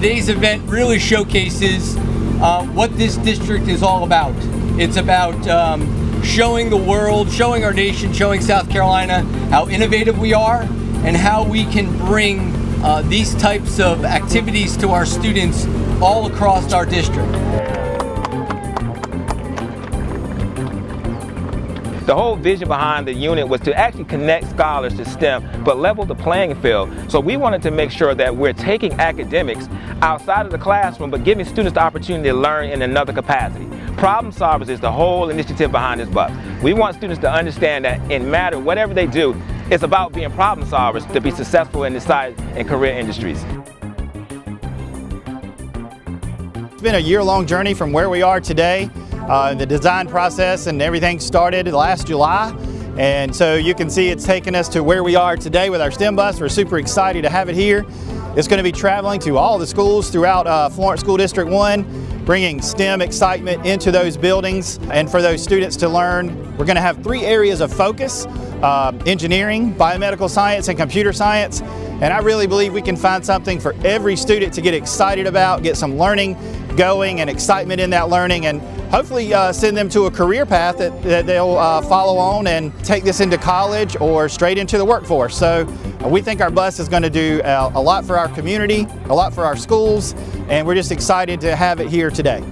today's event really showcases what this district is all about. It's about showing the world, showing our nation, showing South Carolina how innovative we are and how we can bring these types of activities to our students all across our district. The whole vision behind the unit was to actually connect scholars to STEM, but level the playing field. So we wanted to make sure that we're taking academics outside of the classroom, but giving students the opportunity to learn in another capacity. Problem solvers is the whole initiative behind this bus. We want students to understand that in matter, whatever they do, it's about being problem solvers to be successful in the science and career industries. It's been a year-long journey from where we are today. The design process and everything started last July, and so you can see it's taken us to where we are today with our STEM bus. We're super excited to have it here. It's going to be traveling to all the schools throughout Florence School District 1, bringing STEM excitement into those buildings and for those students to learn. We're going to have 3 areas of focus: engineering, biomedical science, and computer science. And I really believe we can find something for every student to get excited about, get some learning going and excitement in that learning, and hopefully send them to a career path that they'll follow on and take this into college or straight into the workforce. So we think our bus is going to do a lot for our community, a lot for our schools, and we're just excited to have it here today.